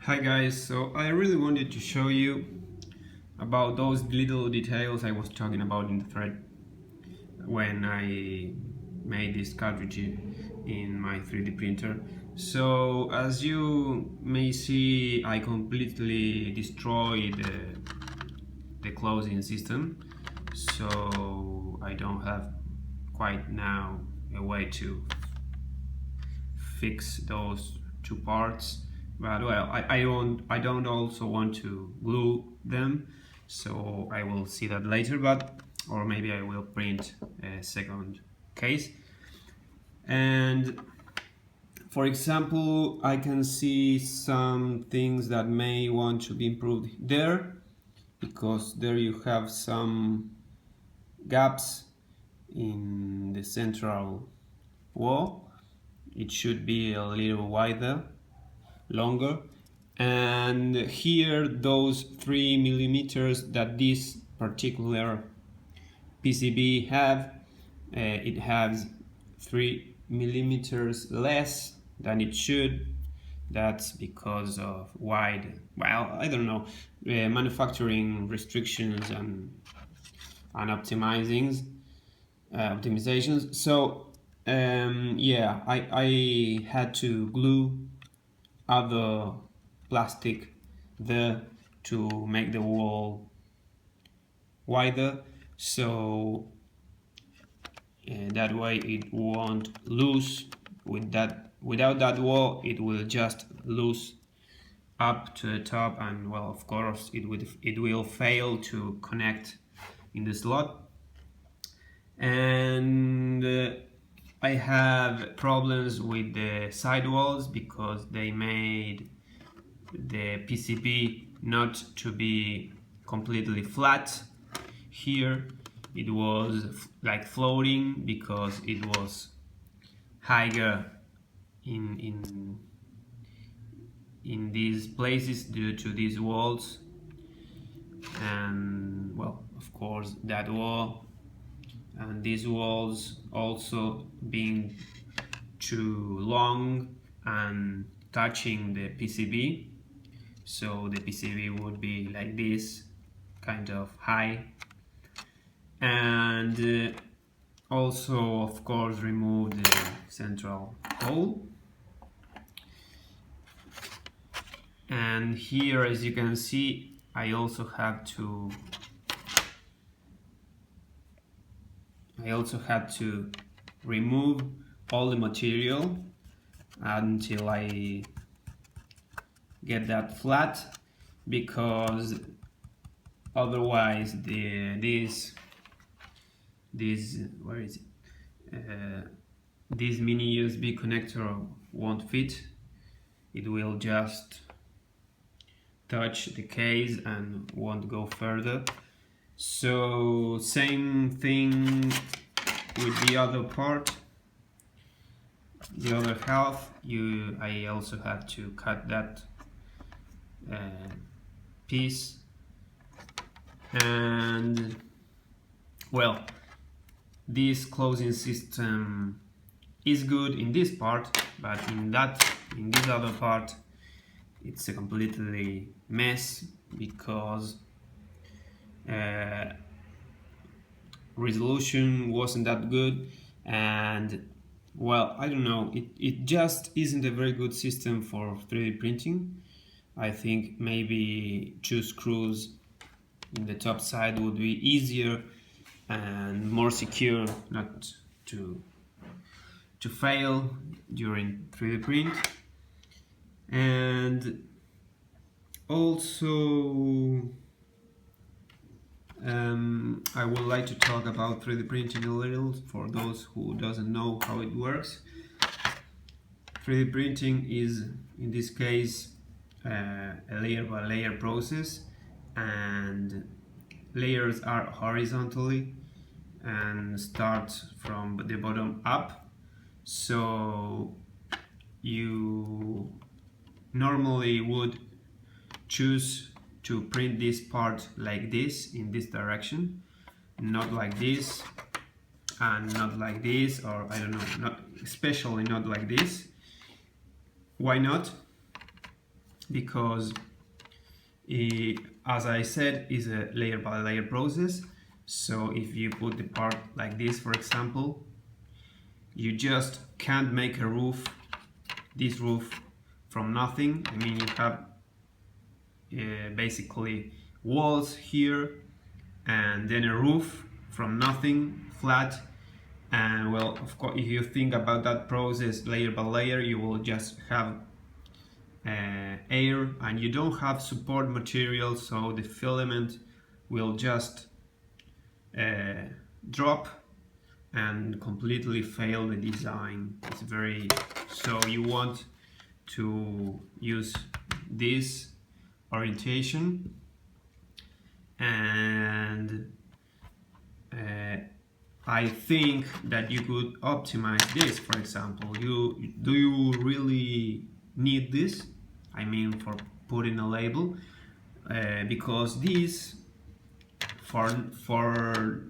Hi guys, so I really wanted to show you about those little details I was talking about in the thread when I made this cartridge in my 3D printer. So as you may see, I completely destroyed the closing system, so I don't have quite now a way to fix those two parts. But well, I don't also want to glue them, so I will see that later. But or maybe I will print a second case. And for example, I can see some things that may want to be improved there, because there you have some gaps in the central wall. It should be a little wider, longer, and here those 3 millimeters that this particular PCB have, it has 3 millimeters less than it should. That's because of I don't know, manufacturing restrictions and optimizations. So yeah, I had to glue other plastic there to make the wall wider, so that way it won't lose. Without that wall, it will just lose up to the top, and well, of course it will fail to connect in the slot. And I have problems with the sidewalls because they made the PCB not to be completely flat. Here it was like floating because it was higher in these places due to these walls. And well, of course, that wall and these walls also being too long and touching the PCB, so the PCB would be like this, kind of high. And also, of course, remove the central hole. And here, as you can see, I also had to remove all the material until I get that flat, because otherwise this where is it? This mini USB connector won't fit. It will just touch the case and won't go further. So same thing with the other part, the other half. I also had to cut that piece. And well, this closing system is good in this part, but in this other part it's a completely mess, because resolution wasn't that good, and well, I don't know, it just isn't a very good system for 3D printing. I think maybe 2 screws in the top side would be easier and more secure not to fail during 3D print. And also I would like to talk about 3D printing a little, for those who doesn't know how it works. 3D printing is, in this case, a layer by layer process, and layers are horizontally and start from the bottom up. So you normally would choose to print this part like this, in this direction, not like this and not like this, or I don't know, not especially not like this. Why not? because as I said, is a layer by layer process. So if you put the part like this, for example, you just can't make a roof, this roof, from nothing. I mean, you have basically walls here and then a roof from nothing, flat. And well, of course, if you think about that process layer by layer, you will just have air, and you don't have support material, so the filament will just drop and completely fail the design. It's very, so you want to use this orientation, and I think that you could optimize this. For example, do you really need this? I mean, for putting a label, because this, for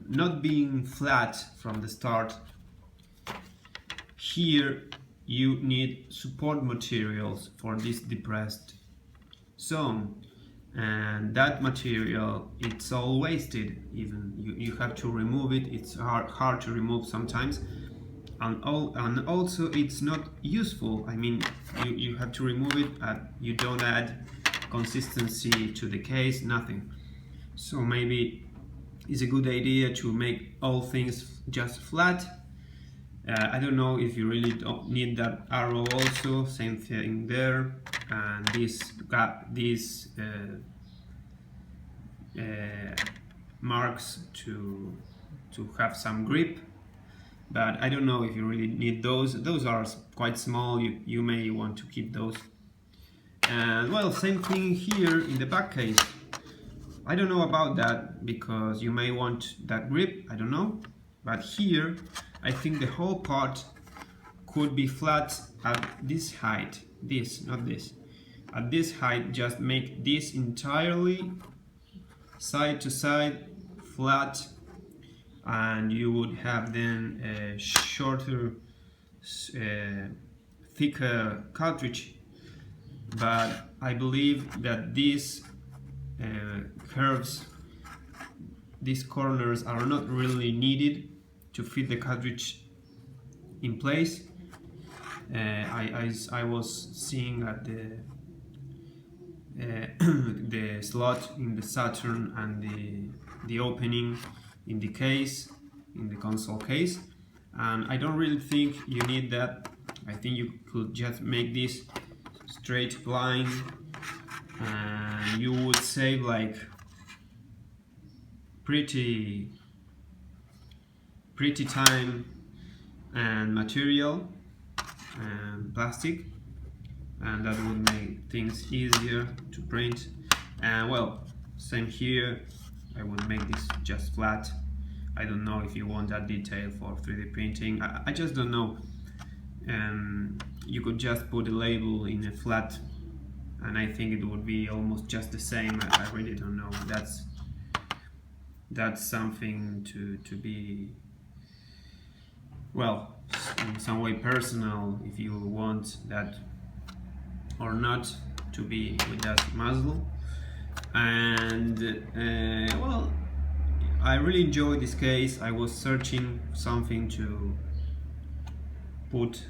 not being flat from the start, here you need support materials for this depressed zone, and that material, it's all wasted. Even you have to remove it. It's hard to remove sometimes, and also it's not useful. I mean, you have to remove it, and you don't add consistency to the case, nothing. So maybe it's a good idea to make all things just flat. I don't know if you really don't need that arrow also, same thing there, and this marks to have some grip, but I don't know if you really need those. Those are quite small, you may want to keep those. And well, same thing here in the back case. I don't know about that, because you may want that grip, I don't know. But here, I think the whole part could be flat at this height. This, not this. At this height, just make this entirely side to side flat, and you would have then a shorter, thicker cartridge. But I believe that these curves, these corners, are not really needed to fit the cartridge in place. I was seeing at the slot in the Saturn and the opening in the case, in the console case, and I don't really think you need that. I think you could just make this straight line, and you would save like pretty time and material and plastic, and that would make things easier to print. And well, same here, I would make this just flat. I don't know if you want that detail for 3D printing, I just don't know. You could just put a label in a flat, and I think it would be almost just the same. I really don't know. That's something to be, well, in some way personal, if you want that or not to be with that muzzle. And well, I really enjoyed this case. I was searching something to put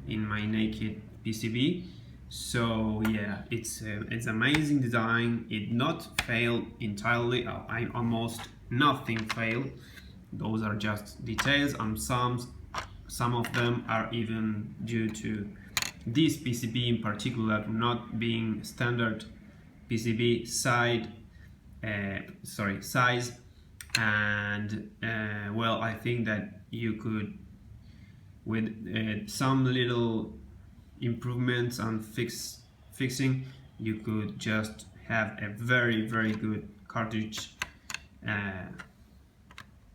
in my naked PCB. So yeah, it's amazing design. It not failed entirely. I almost nothing failed. Those are just details, and some of them are even due to this PCB in particular not being standard PCB size. And well, I think that you could, with some little improvements and fixing, you could just have a very good cartridge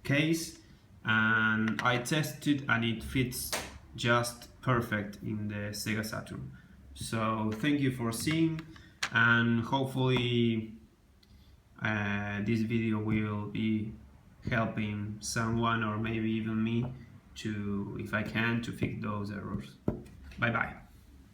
case. And I tested, and it fits just perfect in the SEGA Saturn. So thank you for seeing, and hopefully this video will be helping someone, or maybe even me, to, if I can, to fix those errors. Bye bye.